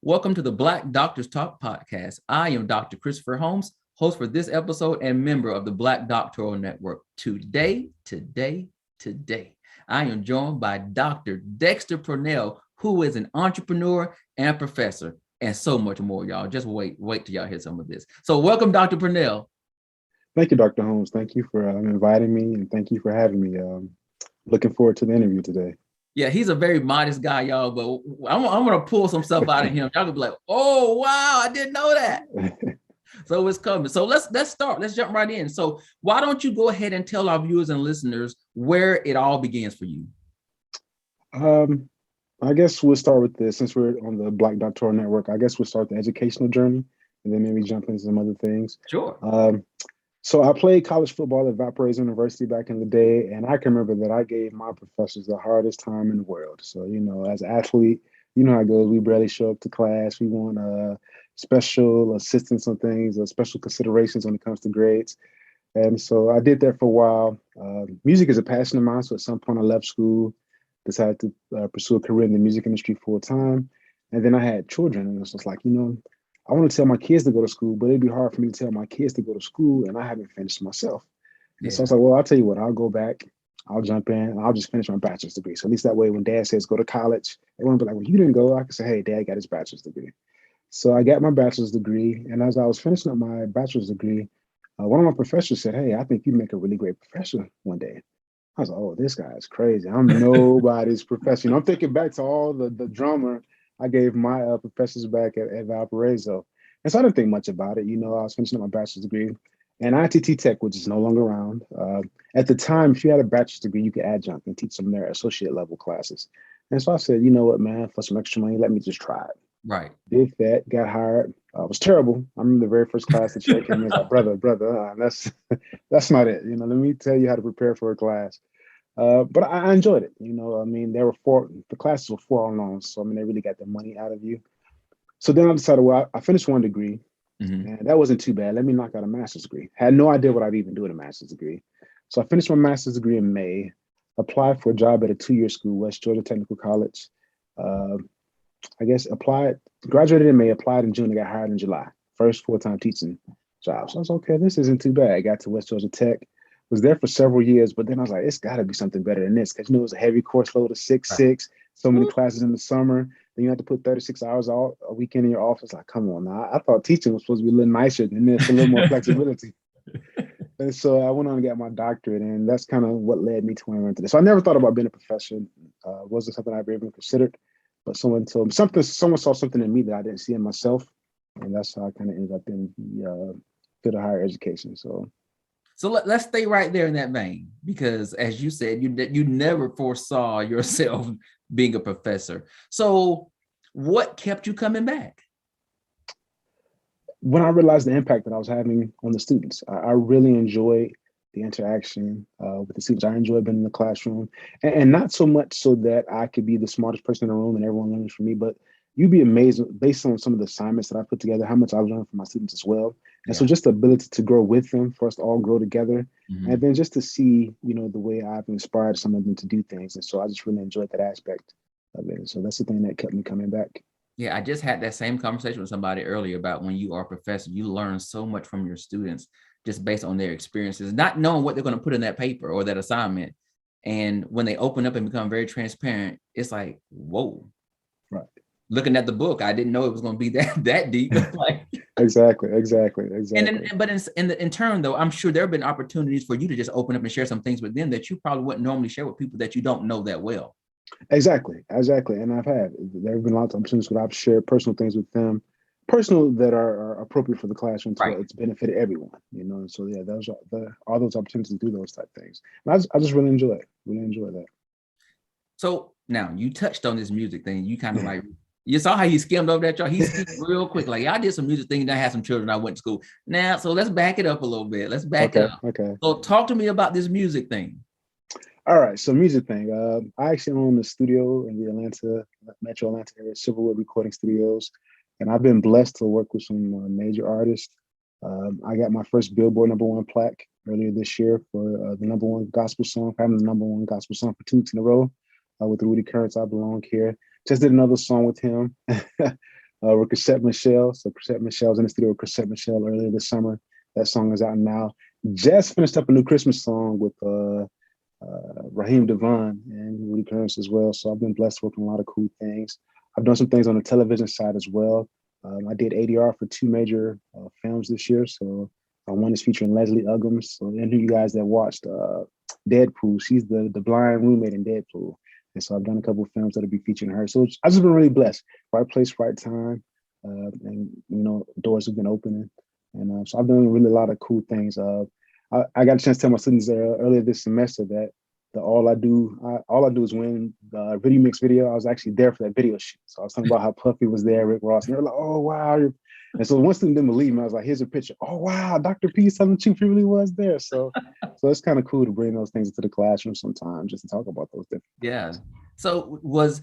Welcome to the Black Doctors Talk podcast. I am Dr. Christopher Holmes, host for this episode and member of the Black Doctoral Network. Today, I am joined by Dr. Dexter Purnell, who is an entrepreneur and professor, and so much more, y'all. Just wait till y'all hear some of this. So welcome, Dr. Purnell. Thank you, Dr. Holmes. Thank you for inviting me, and thank you for having me. Looking forward to the interview today. Yeah, he's a very modest guy, y'all, but I'm going to pull some stuff out of him. Y'all gonna be like, oh, wow, I didn't know that. So it's coming. So let's start. Let's jump right in. So why don't you go ahead and tell our viewers and listeners where it all begins for you? I guess we'll start with this. Since we're on the Black Doctoral Network, I guess we'll start the educational journey and then maybe jump into some other things. Sure. So I played college football at Valparaiso University back in the day, and I can remember that I gave my professors the hardest time in the world. So, as an athlete, you know how it goes. We barely show up to class. We want special assistance on things, special considerations when it comes to grades. And so I did that for a while. Music is a passion of mine. So at some point I left school, decided to pursue a career in the music industry full time. And then I had children, and it was just like, I want to tell my kids to go to school, but it'd be hard for me to tell my kids to go to school, and I haven't finished myself. And so I was like, well, I'll tell you what, I'll go back, I'll jump in, and I'll just finish my bachelor's degree. So at least that way, when dad says go to college, they won't be like, well, you didn't go. I can say, hey, dad got his bachelor's degree. So I got my bachelor's degree, and as I was finishing up my bachelor's degree, one of my professors said, hey, I think you'd make a really great professor one day. I was like, oh, this guy is crazy. I'm nobody's professor. I'm thinking back to all the drama I gave my professors back at Valparaiso. And so I didn't think much about it. I was finishing up my bachelor's degree, and ITT Tech, which is no longer around. At the time, if you had a bachelor's degree, you could adjunct and teach some of their associate level classes. And so I said, you know what, man, for some extra money, let me just try it. Right. Did that, got hired. It was terrible. I remember the very first class that she came in, I was like, brother, that's not it. Let me tell you how to prepare for a class. But I enjoyed it. The classes were 4 hours long. So, they really got the money out of you. So then I decided, well, I finished one degree, and that wasn't too bad. Let me knock out a master's degree. Had no idea what I'd even do in a master's degree. So I finished my master's degree in May, applied for a job at a 2-year school, West Georgia Technical College. Graduated in May, applied in June, and got hired in July. First full-time teaching job. So I was okay, this isn't too bad. I got to West Georgia Tech. Was there for several years, but then I was like, it's got to be something better than this, because it was a heavy course load of 6-6, so many classes in the summer. Then you have to put 36 hours a weekend in your office. Like, come on now. I thought teaching was supposed to be a little nicer than this, a little more flexibility. And so I went on and got my doctorate, and that's kind of what led me to where I went to this. So I never thought about being a professor. Wasn't something I ever even considered, but someone told me someone saw something in me that I didn't see in myself, and that's how I kind of ended up in the field of higher education. So let's stay right there in that vein, because as you said, you never foresaw yourself being a professor. So what kept you coming back? When I realized the impact that I was having on the students, I really enjoyed the interaction with the students. I enjoyed being in the classroom, and not so much so that I could be the smartest person in the room and everyone learns from me, but you'd be amazed based on some of the assignments that I put together, how much I learned from my students as well. And so just the ability to grow with them, for us to all grow together, and then just to see, the way I've inspired some of them to do things. And so I just really enjoyed that aspect of it. So that's the thing that kept me coming back. Yeah, I just had that same conversation with somebody earlier about when you are a professor, you learn so much from your students just based on their experiences, not knowing what they're going to put in that paper or that assignment. And when they open up and become very transparent, it's like, whoa. Right. Looking at the book, I didn't know it was going to be that deep. Like, exactly. But in turn, though, I'm sure there have been opportunities for you to just open up and share some things with them that you probably wouldn't normally share with people that you don't know that well. Exactly. And there have been lots of opportunities where I've shared personal things with them, personal that are appropriate for the classroom, so it's benefited everyone, And so, those are all those opportunities to do those type of things. And I just really enjoy that. So now you touched on this music thing. You kind of like, you saw how he skimmed over that, y'all. He skimmed real quick. Like, I did some music thing. I had some children. I went to school. Now, so let's back it up a little bit. Let's back it up. Okay. So talk to me about this music thing. All right. So music thing. I actually own the studio in the Metro Atlanta area, Silverwood Recording Studios. And I've been blessed to work with some major artists. I got my first Billboard #1 plaque earlier this year for the #1 gospel song. I'm the #1 gospel song for 2 weeks in a row with Rudy Kurtz, I Belong Here. Just did another song with him. with Cassette Michelle. So Cassette Michelle's in the studio with Cassette Michelle earlier this summer. That song is out now. Just finished up a new Christmas song with Raheem Devon and Rudy Currents as well. So I've been blessed working on a lot of cool things. I've done some things on the television side as well. I did ADR for 2 major films this year. So one is featuring Leslie Uggams. So any of you guys that watched Deadpool, she's the blind roommate in Deadpool. And so I've done a couple of films that'll be featuring her. So I've just been really blessed. Right place, right time. And, doors have been opening. And so I've done really a lot of cool things. I got a chance to tell my students earlier this semester that all I do is win the video mix video. I was actually there for that video shoot. So I was talking about how Puffy was there, Rick Ross, and they were like, "Oh wow!" And so one student didn't believe me. I was like, "Here's a picture." "Oh wow, Dr. P is telling the truth. He really was there." So it's kind of cool to bring those things into the classroom sometimes, just to talk about those different. Yeah. So was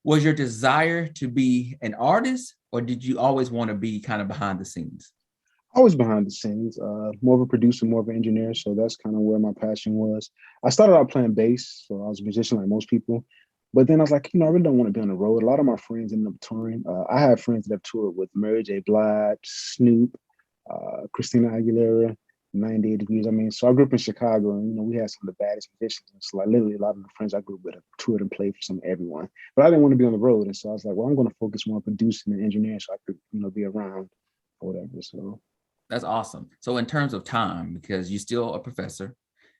your desire to be an artist, or did you always want to be kind of behind the scenes? Always behind the scenes, more of a producer, more of an engineer. So that's kind of where my passion was. I started out playing bass, so I was a musician like most people. But then I was like, I really don't want to be on the road. A lot of my friends ended up touring. I have friends that have toured with Mary J. Blige, Snoop, Christina Aguilera, 98 Degrees. So I grew up in Chicago, and we had some of the baddest musicians. And so like literally a lot of the friends I grew up with have toured and played for some everyone. But I didn't want to be on the road. And so I was like, well, I'm going to focus more on producing and engineering so I could, be around or whatever. So that's awesome. So in terms of time, because you're still a professor,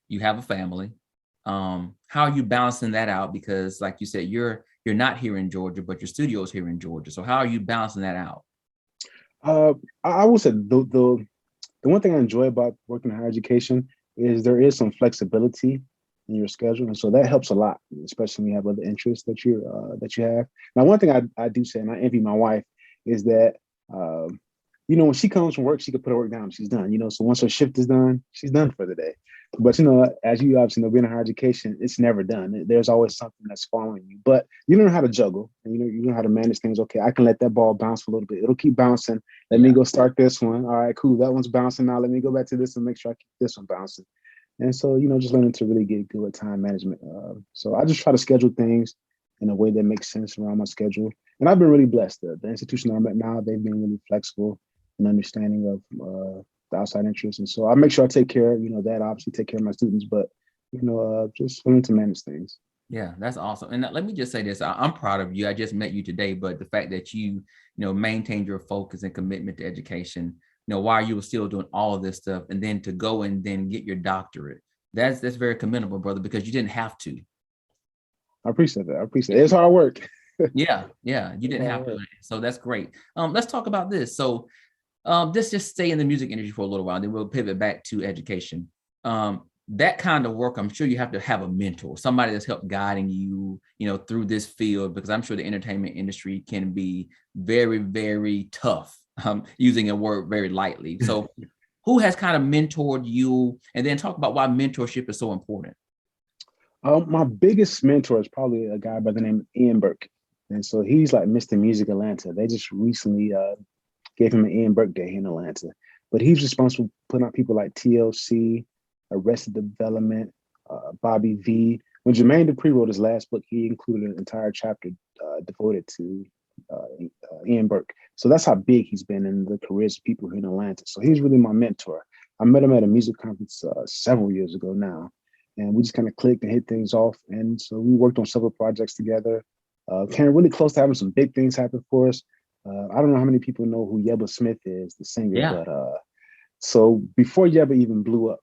you have a family, how are you balancing that out? Because like you said, you're not here in Georgia, but your studio is here in Georgia. So how are you balancing that out? I will say the one thing I enjoy about working in higher education is there is some flexibility in your schedule, and so that helps a lot, especially when you have other interests that you have. Now, one thing I do say, and I envy my wife, is that when she comes from work, she could put her work down. She's done. So once her shift is done, she's done for the day. But as you obviously know, being in higher education, it's never done. There's always something that's following you. But you learn how to juggle, and you know how to manage things. Okay, I can let that ball bounce for a little bit. It'll keep bouncing. Let me go start this one. All right, cool. That one's bouncing now. Let me go back to this and make sure I keep this one bouncing. And so just learning to really get good at time management. So I just try to schedule things in a way that makes sense around my schedule. And I've been really blessed. The institution I'm at now, they've been really flexible and understanding of the outside interests. And so I make sure I take care of, that obviously take care of my students, but, just learning to manage things. Yeah, that's awesome. And let me just say this, I'm proud of you. I just met you today, but the fact that you maintained your focus and commitment to education, while you were still doing all of this stuff, and then to go and then get your doctorate, that's very commendable, brother, because you didn't have to. I appreciate that. It's hard work. Yeah, you didn't have to. So that's great. Let's talk about this. So let's just stay in the music industry for a little while, then we'll pivot back to education. That kind of work, I'm sure you have to have a mentor, somebody that's helped guiding you, through this field, because I'm sure the entertainment industry can be very, very tough, using a word very lightly. So who has kind of mentored you? And then talk about why mentorship is so important. My biggest mentor is probably a guy by the name of Ian Burke. And so he's like Mr. Music Atlanta. They just recently gave him an Ian Burke Day in Atlanta. But he's responsible for putting out people like TLC, Arrested Development, Bobby V. When Jermaine Dupri wrote his last book, he included an entire chapter devoted to Ian Burke. So that's how big he's been in the careers of people here in Atlanta. So he's really my mentor. I met him at a music conference several years ago now, and we just kind of clicked and hit things off. And so we worked on several projects together. Came really close to having some big things happen for us. I don't know how many people know who Yebba Smith is, the singer, but so before Yebba even blew up,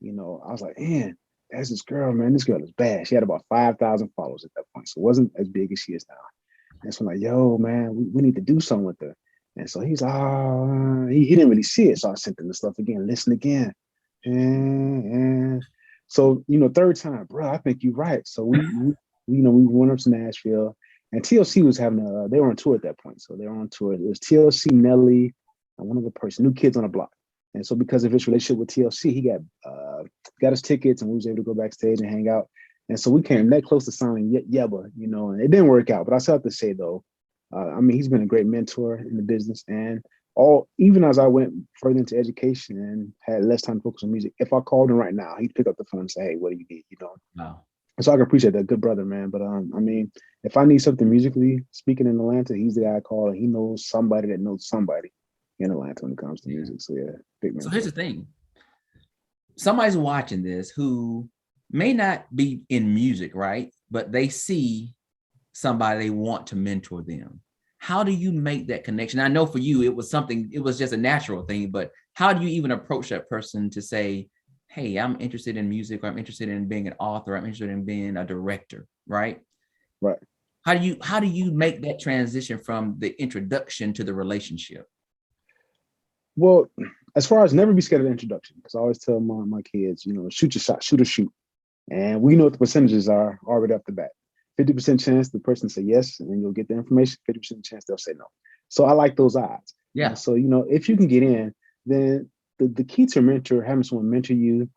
I was like, man, that's this girl, man. This girl is bad. She had about 5,000 followers at that point, so it wasn't as big as she is now. And so I'm like, yo, man, we need to do something with her. And so he's he didn't really see it. So I sent him the stuff again, listen again. And so, third time, bro, I think you're right. So we went up to Nashville, and TLC was having they were on tour at that point. So they were on tour. It was TLC, Nelly, and one other person, New Kids on the Block. And so because of his relationship with TLC, he got us tickets, and we was able to go backstage and hang out. And so we came that close to signing Yebba, and it didn't work out. But I still have to say, though, he's been a great mentor in the business. And even as I went further into education and had less time to focus on music, if I called him right now, he'd pick up the phone and say, hey, what do you need? Wow. So I can appreciate that. Good brother, man. But I mean, if I need something musically speaking in Atlanta, he's the guy I call, and he knows somebody that knows somebody in Atlanta when it comes to Yeah. music. So yeah, big So here's mentor. the thing. Somebody's watching this who may not be in music, right? But they see somebody they want to mentor them. How do you make that connection? I know for you, it was something, it was just a natural thing, but how do you even approach that person to say, hey, I'm interested in music, or I'm interested in being an author, I'm interested in being a director, right? Right. How do you make that transition from the introduction to the relationship? Well, as far as never be scared of the introduction, because I always tell my kids, shoot your shot, shoot or shoot. And we know what the percentages are already off the bat. 50% chance the person say yes, and then you'll get the information. 50% chance they'll say no. So I like those odds. Yeah. So, if you can get in, then the key to mentor, having someone mentor you,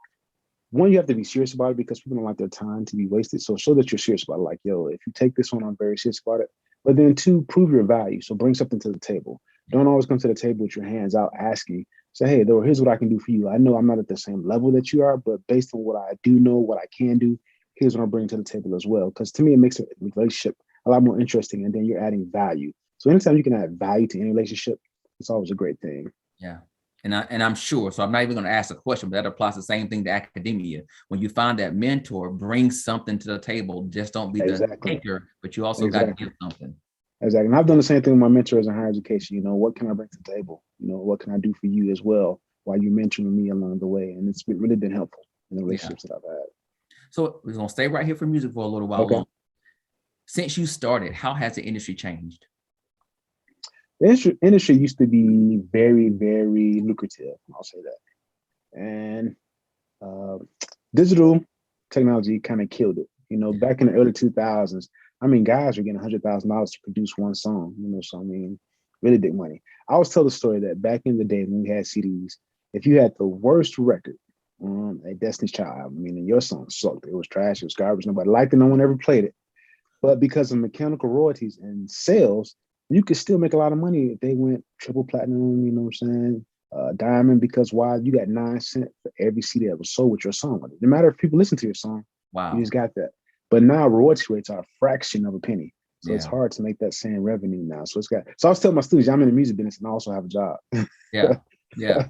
one, you have to be serious about it because people don't like their time to be wasted. So show that you're serious about it. Like, yo, if you take this one, I'm very serious about it. But then two, prove your value. So bring something to the table. Don't always come to the table with your hands out asking. Say, hey, though, here's what I can do for you. I know I'm not at the same level that you are, but based on what I do know, what I can do, here's what I'm bringing to the table as well. Because to me, it makes a relationship a lot more interesting. And then you're adding value. So anytime you can add value to any relationship, it's always a great thing. Yeah. And I'm sure, so I'm not even going to ask a question, but that applies the same thing to academia. When you find that mentor, bring something to the table. Just don't be the Exactly. taker, but you also got to Exactly. give something. Exactly. And I've done the same thing with my mentors in higher education. What can I bring to the table? What can I do for you as well while you're mentoring me along the way? And really been helpful in the Yeah. relationships that I've had. So we're going to stay right here for music for a little while Okay. longer. Since you started, how has the industry changed? The industry used to be very, very lucrative. I'll say that. And uh, digital technology kind of killed it. Back in the early 2000s, I mean, guys were getting $100,000 to produce one song. So I mean, really big money. I always tell the story that back in the day when we had CDs, if you had the worst record on a Destiny's Child album, meaning your song sucked, it was trash, it was garbage, nobody liked it, no one ever played it. But because of mechanical royalties and sales, you could still make a lot of money if they went triple platinum, you know what I'm saying? Diamond, because why? You got 9 cents for every CD that was sold with your song on it. No matter if people listen to your song, you Wow. just got that. But now royalty rates are a fraction of a penny. So it's Yeah. hard to make that same revenue now. So I was telling my students, I'm in the music business and I also have a job. Yeah. Yeah.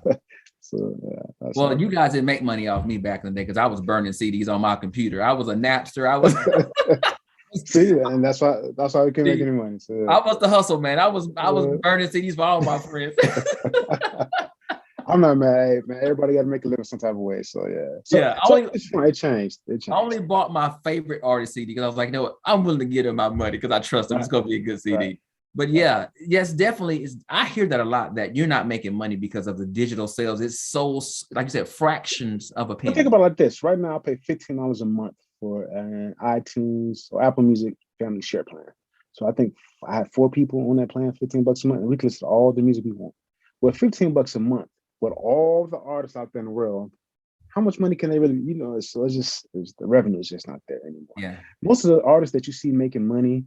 So yeah, that's Well, you guys didn't make money off me back in the day because I was burning CDs on my computer. I was a Napster. I was See, and that's why we couldn't make any money. So I was the hustle man. I was burning CDs for all my friends. I'm not mad, hey, man. Everybody got to make a living some type of way. So yeah. It changed. I only bought my favorite artist CD because I was like, no, I'm willing to give them my money because I trust them. It's gonna be a good CD. Right. But yeah, yes, definitely. I hear that a lot, that you're not making money because of the digital sales. It's so, like you said, fractions of a penny. Think about it like this. Right now, I pay $15 a month for an iTunes or Apple Music family share plan. So I think I have 4 people on that plan, $15 a month, and we can listen to all the music we want. With $15 a month, with all the artists out there in the world, how much money can they really, the revenue is just not there anymore. Yeah. Most of the artists that you see making money,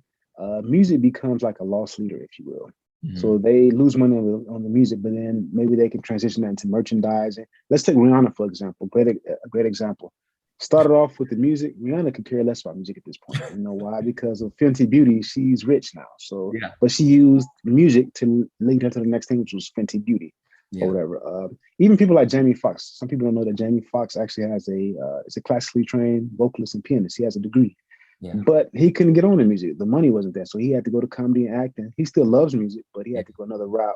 music becomes like a loss leader, if you will. Mm-hmm. So they lose money on the music, but then maybe they can transition that into merchandising. Let's take Rihanna, for example. A great example. Started off with the music. Rihanna could care less about music at this point. You know why? Because of Fenty Beauty, she's rich now. So, yeah. But she used music to lead her to the next thing, which was Fenty Beauty. Yeah. Or whatever. Even people like Jamie Foxx. Some people don't know that Jamie Foxx actually has is a classically trained vocalist and pianist. He has a degree. Yeah. But he couldn't get on in music. The money wasn't there. So he had to go to comedy and acting. He still loves music, but he had to go another route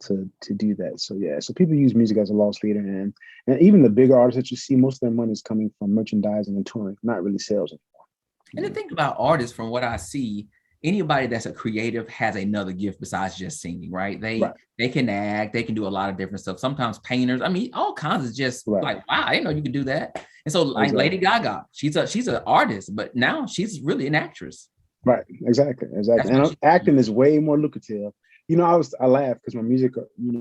to do that. So yeah, so people use music as a loss leader. And even the bigger artists that you see, most of their money is coming from merchandising and touring, not really sales anymore. And the thing about artists, from what I see, anybody that's a creative has another gift besides just singing, right? They can act, they can do a lot of different stuff. Sometimes painters, I mean, all kinds of just like, wow, I didn't know you could do that. And so like Lady Gaga, she's an artist, but now she's really an actress. Right, exactly. And acting is way more lucrative. I laugh because my music,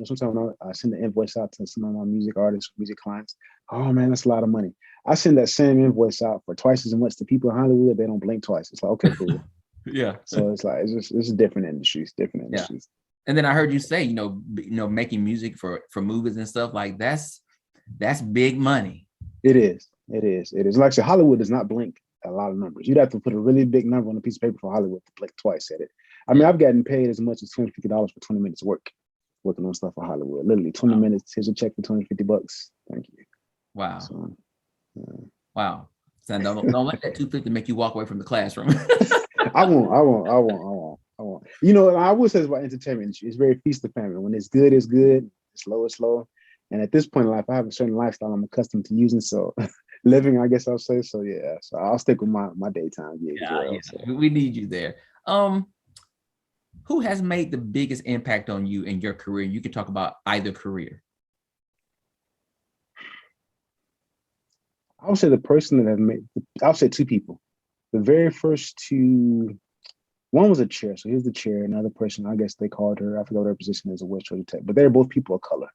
sometimes I send the invoice out to some of my music artists, music clients. Oh man, that's a lot of money. I send that same invoice out for twice as much to people in Hollywood. They don't blink twice. It's like, okay, cool. Yeah. So it's like it's different industries. Yeah. And then I heard you say, making music for movies and stuff like that's big money. It is. Like I said, Hollywood does not blink a lot of numbers. You'd have to put a really big number on a piece of paper for Hollywood to blink twice at it. I mean, I've gotten paid as much as $250 for 20 minutes of work, working on stuff for Hollywood. Literally 20 minutes, here's a check for $250. Thank you. Wow. So, wow. So don't let that 250 make you walk away from the classroom. I won't. You know, I would say this about entertainment. It's very feast of famine. When it's good, it's good. It's slow, it's slow. And at this point in life, I have a certain lifestyle I'm accustomed to using. So living, I guess I'll say. So yeah. So I'll stick with my daytime gig as well. Yeah. So. We need you there. Who has made the biggest impact on you in your career? You can talk about either career. I would say the person that I'll say two people. The very first two, one was a chair. So here's the chair. Another person, I guess they called her, I forgot what her position is, a West Georgia Tech, but they're both people of color.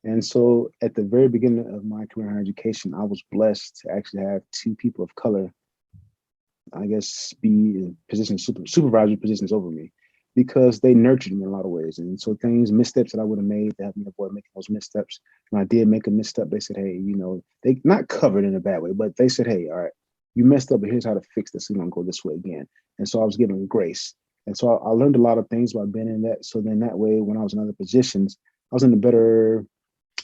And so at the very beginning of my career in higher education, I was blessed to actually have two people of color, I guess, be in positions, supervisory positions over me, because they nurtured me in a lot of ways. And so missteps that I would have made to help me avoid making those missteps. When I did make a misstep, they said, hey, you know, they not covered in a bad way, but they said, hey, all right, you messed up, but here's how to fix this. So you don't go this way again. And so I was given grace. And so I learned a lot of things by being in that. So then that way, when I was in other positions, I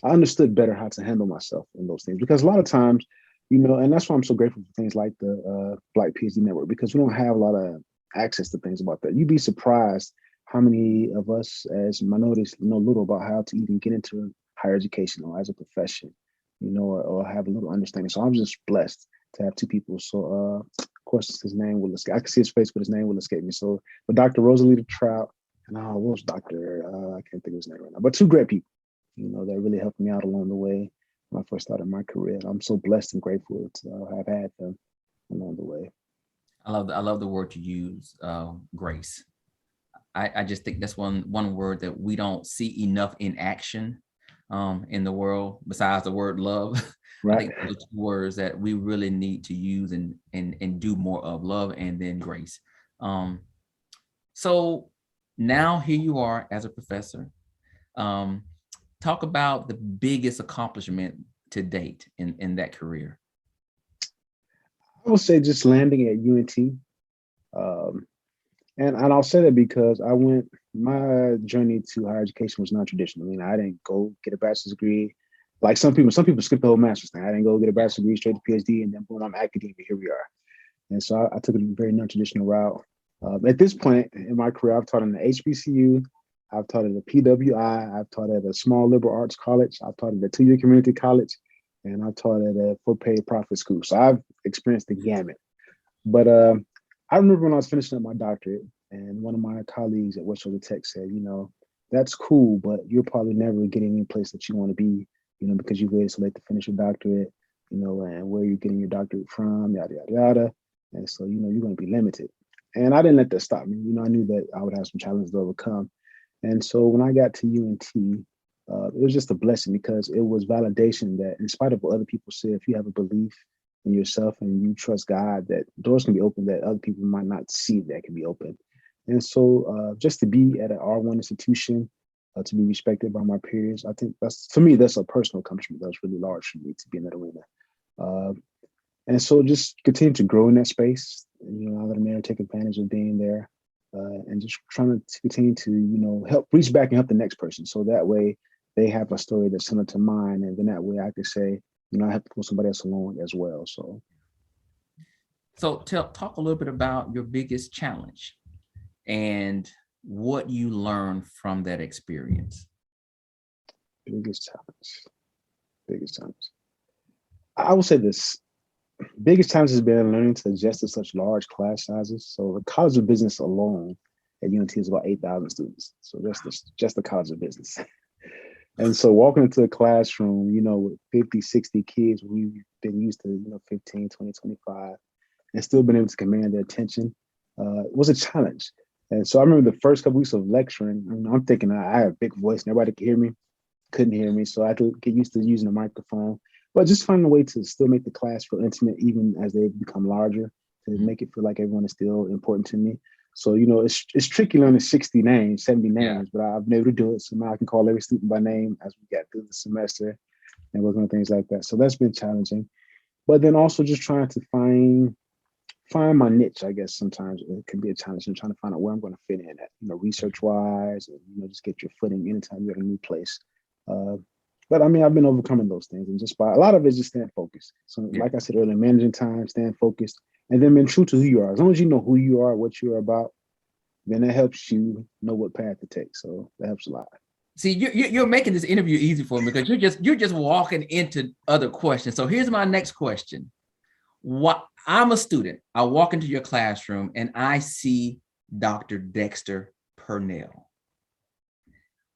understood better how to handle myself in those things. Because a lot of times, you know, and that's why I'm so grateful for things like the Black PhD Network, because we don't have a lot of access to things about that. You'd be surprised how many of us as minorities know little about how to even get into higher education or as a profession, you know, or have a little understanding. So I'm just blessed to have two people. So of course his name will escape. I can see his face, but his name will escape me. So but Dr. Rosalita Trout and what was Dr. I can't think of his name right now, but two great people, you know, that really helped me out along the way when I first started my career. I'm so blessed and grateful to have had them along the way. I love the word you use, grace. I just think that's one word that we don't see enough in action in the world, besides the word love. Right. I think those two words that we really need to use and do more of, love and then grace. So now here you are as a professor. Talk about the biggest accomplishment to date in that career. I would say just landing at UNT. And I'll say that because my journey to higher education was non-traditional. I mean, I didn't go get a bachelor's degree. Like some people skip the whole master's thing. I didn't go get a bachelor's degree, straight to PhD, and then boom, I'm academia, here we are. And so I took a very non-traditional route. At this point in my career, I've taught in the HBCU, I've taught at a PWI, I've taught at a small liberal arts college, I've taught at a two-year community college, and I've taught at a for-paid profit school. So I've experienced the gamut. But I remember when I was finishing up my doctorate, and one of my colleagues at West Georgia Tech said, you know, that's cool, but you're probably never getting any place that you want to be, you know, because you waited so late to finish your doctorate, you know, and where you're getting your doctorate from, yada, yada, yada. And so, you know, you're going to be limited. And I didn't let that stop me. You know, I knew that I would have some challenges to overcome. And so when I got to UNT, it was just a blessing because it was validation that in spite of what other people say, if you have a belief in yourself and you trust God, that doors can be open that other people might not see that can be open. And so just to be at an R1 institution, to be respected by my peers, I think for me, that's a personal accomplishment that was really large for me to be in that arena. And so just continue to grow in that space, you know, now that I'm there, take advantage of being there and just trying to continue to, you know, help reach back and help the next person. So that way they have a story that's similar to mine. And then that way I could say, you know, I have to pull somebody else along as well. So talk a little bit about your biggest challenge and what you learned from that experience. Biggest challenge. I will say this. Biggest challenge has been learning to adjust to such large class sizes. So the College of Business alone at UNT is about 8,000 students. So just the College of Business. And so walking into a classroom, you know, with 50, 60 kids, we've been used to, you know, 15, 20, 25, and still been able to command their attention was a challenge. And so I remember the first couple weeks of lecturing, I'm thinking I have a big voice and everybody could hear me, couldn't hear me. So I had to get used to using a microphone, but just finding a way to still make the class feel intimate, even as they become larger, to make it feel like everyone is still important to me. So, you know, it's tricky learning 60 names, 70 names, but I've been able to do it. So now I can call every student by name as we get through the semester and working on things like that. So that's been challenging. But then also just trying to find find my niche. I guess sometimes it can be a challenge in trying to find out where I'm going to fit in at, research wise, and just get your footing anytime you're at a new place. But I mean, I've been overcoming those things, and just by a lot of it is just staying focused. So, like I said earlier, managing time, staying focused, and then being true to who you are. As long as you know who you are, what you're about, then that helps you know what path to take. So that helps a lot. See, you're making this interview easy for me because you're just walking into other questions. So here's my next question. What I'm a student, I walk into your classroom and I see Dr. Dexter Purnell.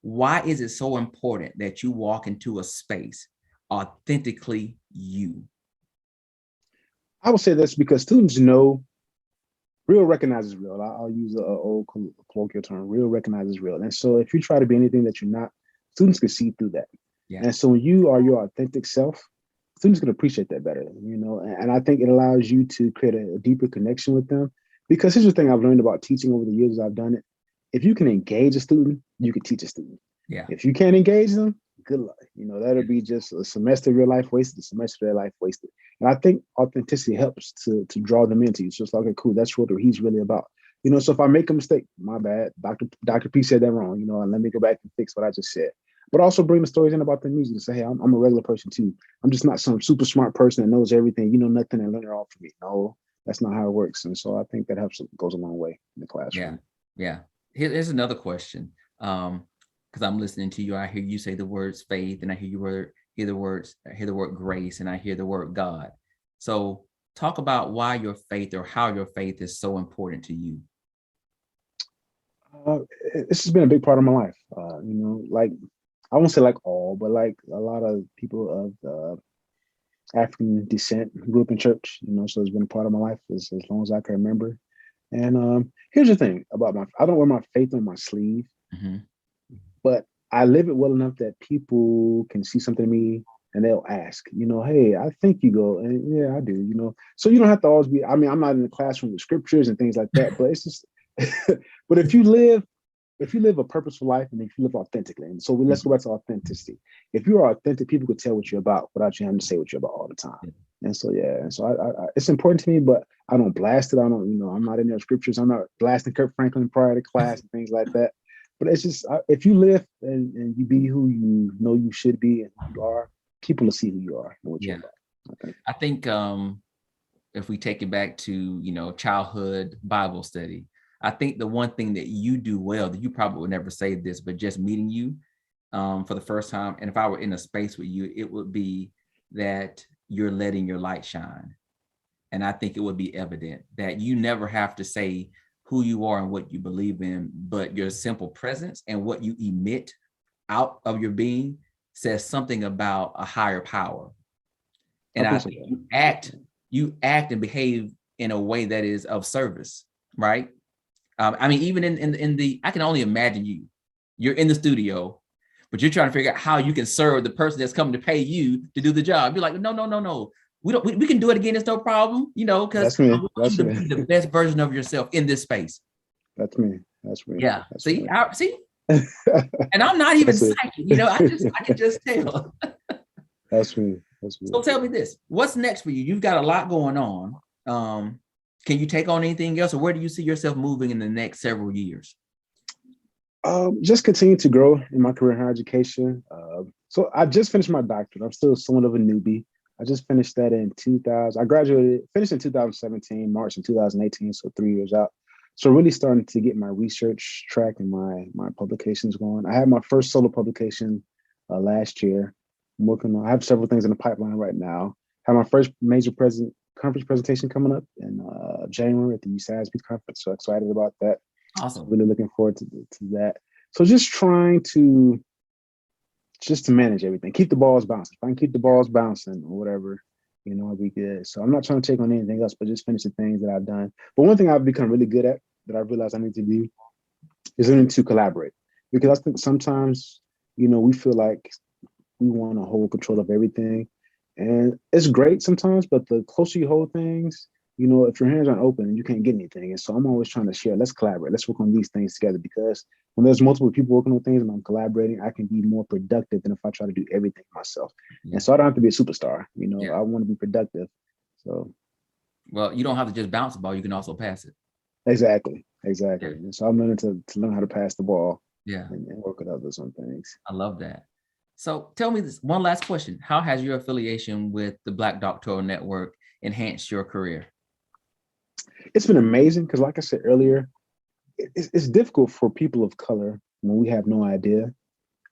Why is it so important that you walk into a space authentically you? I would say that's because students know real recognizes real. I'll use an old colloquial term, real recognizes real. And so if you try to be anything that you're not, students can see through that. Yeah. And so when you are your authentic self, students can appreciate that better, and I think it allows you to create a deeper connection with them. Because here's the thing I've learned about teaching over the years as I've done it. If you can engage a student, you can teach a student. Yeah. If you can't engage them, good luck. That'll be just a semester of your life wasted, a semester of their life wasted. And I think authenticity helps to draw them into you. So it's like, okay, cool, that's what he's really about. So if I make a mistake, my bad. Dr. P said that wrong, and let me go back and fix what I just said. But also bring the stories in about the music and say, hey, I'm a regular person too. I'm just not some super smart person that knows everything, nothing and learn it all from me. No, that's not how it works. And so I think that goes a long way in the classroom. Yeah. Here's another question. Because I'm listening to you, I hear you say the words faith, and I hear the word grace, and I hear the word God. So talk about why your faith or how your faith is so important to you. This has been a big part of my life. Like I won't say like all, but like a lot of people of African descent grew up in church, so it's been a part of my life as long as I can remember. And here's the thing about I don't wear my faith on my sleeve, but I live it well enough that people can see something in me and they'll ask, hey, I think you go. And yeah, I do, so you don't have to always be, I'm not in the classroom with scriptures and things like that, but it's just, but if you live a purposeful life and if you live authentically, and so let's go back to authenticity. If you are authentic, people could tell what you're about without you having to say what you're about all the time. And so, I it's important to me, but I don't blast it. I don't, I'm not in their scriptures. I'm not blasting Kirk Franklin prior to class and things like that. But it's just, if you live and you be who you know you should be and who you are, people will see who you are and what you're about. I think if we take it back to, childhood Bible study, I think the one thing that you do well, that you probably would never say this, but just meeting you for the first time, and if I were in a space with you, it would be that you're letting your light shine. And I think it would be evident that you never have to say who you are and what you believe in, but your simple presence and what you emit out of your being says something about a higher power. And I think you act and behave in a way that is of service, right? I mean, even in the, I can only imagine you're in the studio, but you're trying to figure out how you can serve the person that's coming to pay you to do the job. You're like, no. We can do it again. It's no problem, because I want you to be the best version of yourself in this space. That's me. Yeah. That's see. me. And I'm not even psychic, I can just tell. That's me. So tell me this, what's next for you? You've got a lot going on. Can you take on anything else, or where do you see yourself moving in the next several years? Just continue to grow in my career in higher education. So I just finished my doctorate. I'm still somewhat of a newbie. I just finished that in 2000. I finished in 2017, March in 2018, so 3 years out. So really starting to get my research track and my publications going. I had my first solo publication last year. I have several things in the pipeline right now. I have my first major conference presentation coming up in January at the USASB conference. So excited about that. Awesome. Really looking forward to that. So just trying to manage everything, keep the balls bouncing. If I can keep the balls bouncing or whatever, I'll be good. So I'm not trying to take on anything else, but just finish the things that I've done. But one thing I've become really good at that I realized I need to do is learning to collaborate. Because I think sometimes, we feel like we want to hold control of everything. And it's great sometimes, but the closer you hold things, if your hands aren't open, you can't get anything. And so I'm always trying to share, let's collaborate, let's work on these things together, because when there's multiple people working on things and I'm collaborating, I can be more productive than if I try to do everything myself. And so I don't have to be a superstar, I want to be productive. So. Well, you don't have to just bounce the ball. You can also pass it. Exactly. Yeah. And so I'm learning to learn how to pass the ball. Yeah. And work with others on things. I love that. So tell me this one last question. How has your affiliation with the Black Doctoral Network enhanced your career? It's been amazing because, like I said earlier, it's difficult for people of color when we have no idea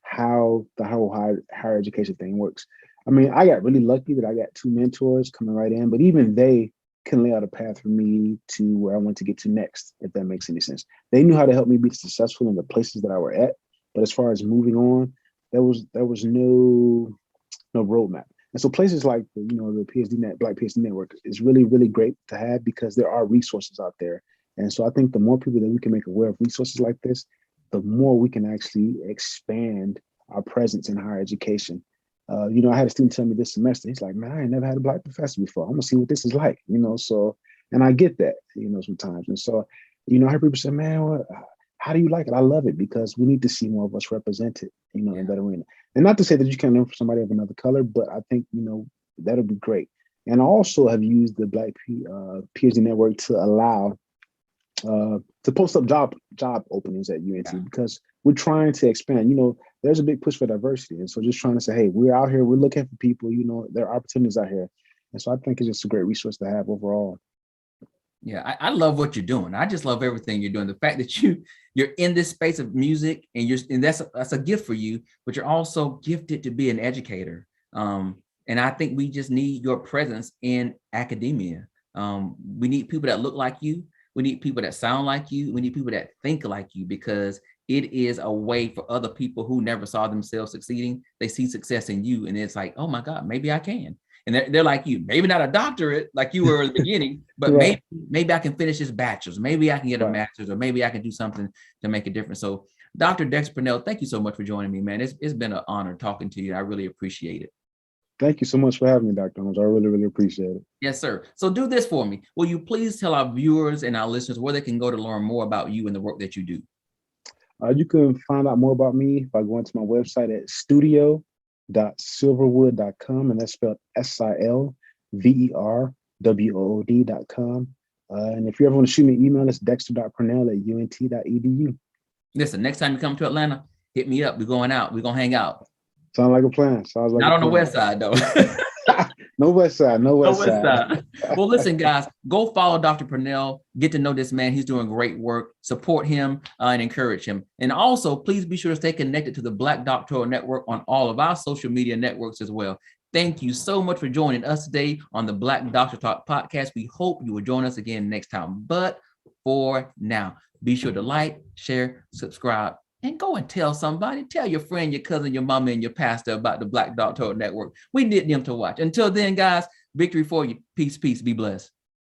how the whole higher education thing works. I mean, I got really lucky that I got two mentors coming right in, but even they can lay out a path for me to where I want to get to next, if that makes any sense. They knew how to help me be successful in the places that I were at, but as far as moving on, there was no roadmap. And so places like the Black PhD Network is really, really great to have because there are resources out there. And so I think the more people that we can make aware of resources like this, the more we can actually expand our presence in higher education. I had a student tell me this semester, he's like, man, I ain't never had a Black professor before. I'm gonna see what this is like, so, and I get that, sometimes. And so, I heard people say, man, how do you like it? I love it because we need to see more of us represented, in that arena. And not to say that you can't learn from somebody of another color, but I think, that'll be great. And I also have used the Black PhD Network to allow to post up job openings at UNT because we're trying to expand. There's a big push for diversity, and so just trying to say, hey, we're out here, we're looking for people. There are opportunities out here, and so I think it's just a great resource to have overall. Yeah, I love what you're doing. I just love everything you're doing. The fact that you're in this space of music and that's a gift for you, but you're also gifted to be an educator. And I think we just need your presence in academia. We need people that look like you. We need people that sound like you. We need people that think like you, because it is a way for other people who never saw themselves succeeding. They see success in you, and it's like, oh my God, maybe I can. And they're like you, maybe not a doctorate like you were at the beginning, but Right. maybe I can finish this bachelor's, maybe I can get a Right. master's, or maybe I can do something to make a difference. So Dr. Dexter Purnell, thank you so much for joining me, man. It's been an honor talking to you. I really appreciate it. Thank you so much for having me, Dr. Holmes. I really, really appreciate it. Yes, sir. So do this for me. Will you please tell our viewers and our listeners where they can go to learn more about you and the work that you do? You can find out more about me by going to my website at studio.silverwood.com, and that's spelled SILVERWOOD.com. And if you ever want to shoot me an email, it's dexter.purnell@unt.edu. Listen, next time you come to Atlanta, hit me up. We're going out. We're going to hang out. Sounds like a plan. Not on the west side, though. No west side. No west side. Well, listen, guys, go follow Dr. Purnell. Get to know this man. He's doing great work. Support him and encourage him. And also, please be sure to stay connected to the Black Doctoral Network on all of our social media networks as well. Thank you so much for joining us today on the Black Doctor Talk podcast. We hope you will join us again next time. But for now, be sure to like, share, subscribe, and go and tell somebody. Tell your friend, your cousin, your mama, and your pastor about the Black Doctoral Network. We need them to watch. Until then, guys, victory for you. Peace, peace. Be blessed.